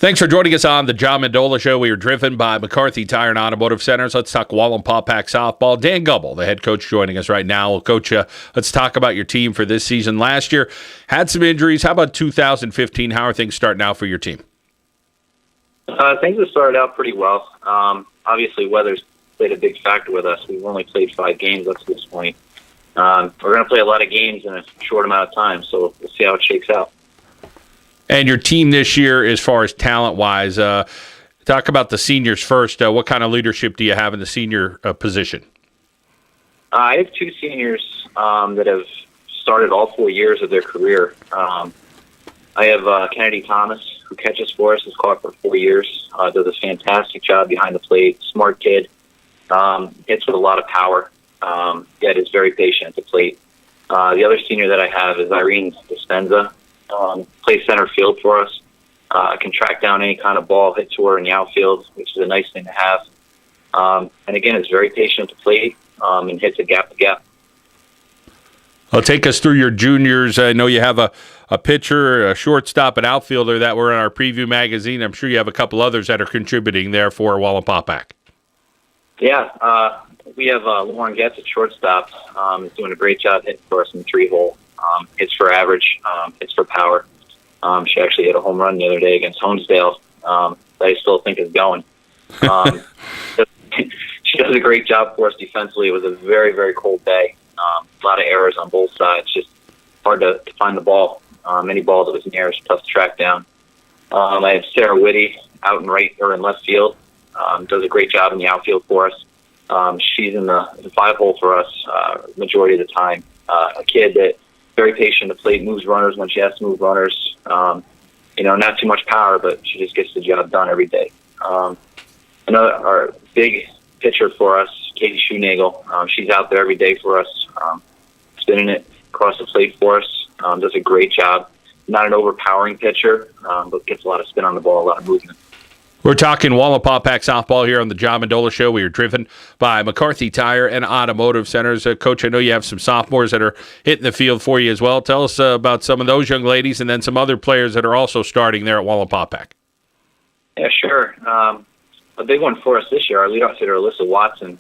Thanks for joining us on the John Mendola Show. We are driven by McCarthy Tire and Automotive Centers. Let's talk Wallenpaupack softball. Dan Gumble, the head coach, joining us right now. Well, Coach, let's talk about your team for this season. Last year, had some injuries. How about 2015? How are things starting out for your team? Things have started out pretty well. Obviously, weather's played a big factor with us. We've only played 5 games up to this point. We're going to play a lot of games in a short amount of time, so we'll see how it shakes out. And your team this year, as far as talent-wise, talk about the seniors first. What kind of leadership do you have in the senior position? I have 2 seniors that have started all 4 years of their career. I have Kennedy Thomas, who catches for us, has caught for 4 years, does a fantastic job behind the plate, smart kid, hits with a lot of power, yet is very patient at the plate. The other senior that I have is Irene Dispenza. Plays center field for us, can track down any kind of ball hit to her in the outfield, which is a nice thing to have. And again, is very patient at the plate and hits a gap to gap. Well, take us through your juniors. I know you have a pitcher, a shortstop, an outfielder that were in our preview magazine. I'm sure you have a couple others that are contributing there for Wallenpaupack. Yeah, we have Lauren Getz at shortstop. Is doing a great job hitting for us in the 3-hole. Hits for average, hits for power. She actually hit a home run the other day against Honesdale that I still think is going. She does a great job for us defensively. It was a very, very cold day. A lot of errors on both sides. Just hard to find the ball. Any ball that was in the air is tough to track down. I have Sarah Whitty out in right or in left field. Does a great job in the outfield for us. She's in the 5-hole for us majority of the time. A kid that very patient to plate, moves runners when she has to move runners. Not too much power, but she just gets the job done every day. Our big pitcher for us, Katie Shoenagel, she's out there every day for us, spinning it across the plate for us. Does a great job. Not an overpowering pitcher, but gets a lot of spin on the ball, a lot of movement. We're talking Wallenpaupack softball here on the John Mendola Show. We are driven by McCarthy Tire and Automotive Centers. Coach, I know you have some sophomores that are hitting the field for you as well. Tell us about some of those young ladies and then some other players that are also starting there at Wallenpaupack. Yeah, sure. A big one for us this year, our leadoff hitter, Alyssa Watson.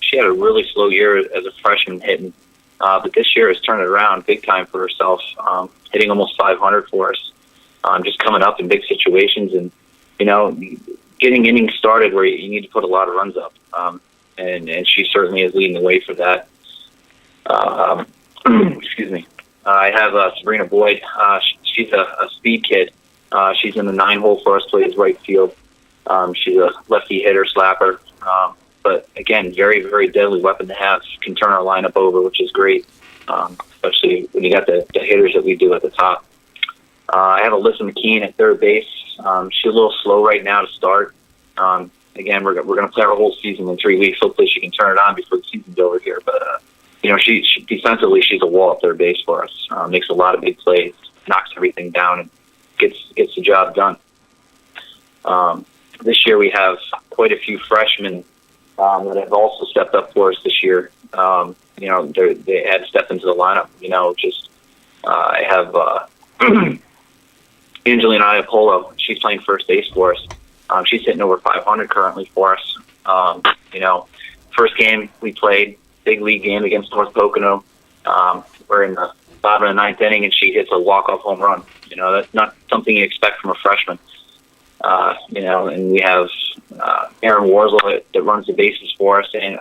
She had a really slow year as a freshman hitting, but this year has turned it around big time for herself, hitting almost 500 for us, just coming up in big situations and getting innings started where you need to put a lot of runs up. And she certainly is leading the way for that. Excuse me. I have Sabrina Boyd. She's a speed kid. She's in the 9-hole for us, plays right field. She's a lefty hitter, slapper. But again, very, very deadly weapon to have. Can turn our lineup over, which is great, especially when you got the hitters that we do at the top. I have Alyssa McKean at third base. She's a little slow right now to start. Again, we're going to play our whole season in 3 weeks. Hopefully she can turn it on before the season's over here. But, she defensively, she's a wall at third base for us. Makes a lot of big plays, knocks everything down, and gets the job done. This year we have quite a few freshmen that have also stepped up for us this year. They had to step into the lineup. I have Angelina Iapolo. She's playing first base for us. She's hitting over 500 currently for us. First game we played, big league game against North Pocono. We're in the bottom of the 9th inning, and she hits a walk-off home run. That's not something you expect from a freshman. And we have Aaron Warzel that runs the bases for us, and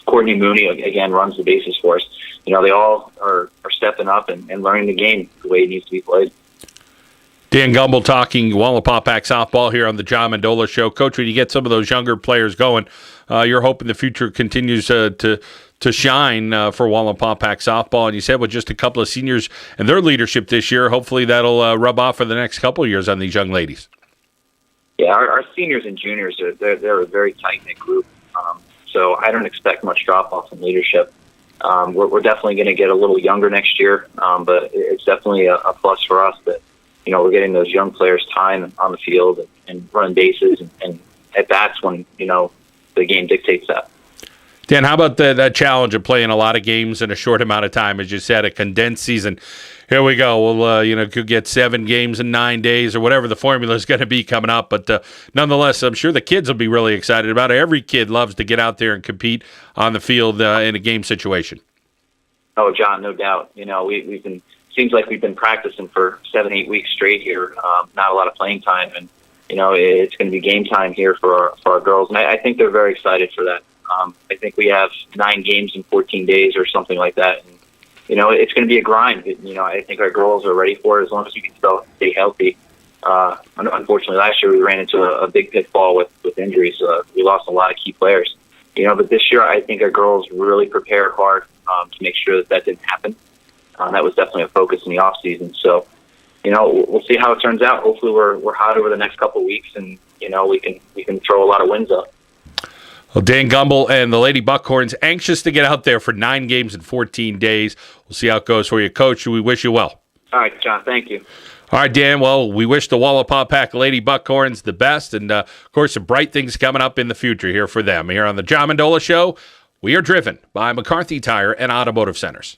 Courtney Mooney, again, runs the bases for us. They all are stepping up and learning the game the way it needs to be played. Dan Gumble talking Wallenpaupack softball here on the John Mendola Show. Coach, when you get some of those younger players going, you're hoping the future continues to shine for Wallenpaupack softball. And you said with just a couple of seniors and their leadership this year, hopefully that'll rub off for the next couple of years on these young ladies. Yeah, our seniors and juniors, they're a very tight-knit group. So I don't expect much drop-off in leadership. We're definitely going to get a little younger next year, but it's definitely a plus for us that we're getting those young players time on the field and running bases and at bats when the game dictates that. Yeah, and how about that challenge of playing a lot of games in a short amount of time? As you said, a condensed season. Here we go. We'll, could get 7 games in 9 days or whatever the formula is going to be coming up. But nonetheless, I'm sure the kids will be really excited about it. Every kid loves to get out there and compete on the field in a game situation. Oh, John, no doubt. We've been seems like we've been practicing for 7-8 weeks straight here. Not a lot of playing time, and it's going to be game time here for our girls, and I think they're very excited for that. I think we have 9 games in 14 days or something like that. And, it's going to be a grind. I think our girls are ready for it as long as we can stay healthy. Unfortunately, last year we ran into a big pitfall with injuries. We lost a lot of key players. But this year I think our girls really prepared hard to make sure that didn't happen. That was definitely a focus in the off season. So, we'll see how it turns out. Hopefully we're hot over the next couple of weeks, and we can throw a lot of wins up. Well, Dan Gumble and the Lady Buckhorns anxious to get out there for 9 games in 14 days. We'll see how it goes for you, Coach. We wish you well. All right, John. Thank you. All right, Dan. Well, we wish the Wallenpaupack Lady Buckhorns the best, and of course, some bright things coming up in the future here for them. Here on the John Mendola Show, we are driven by McCarthy Tire and Automotive Centers.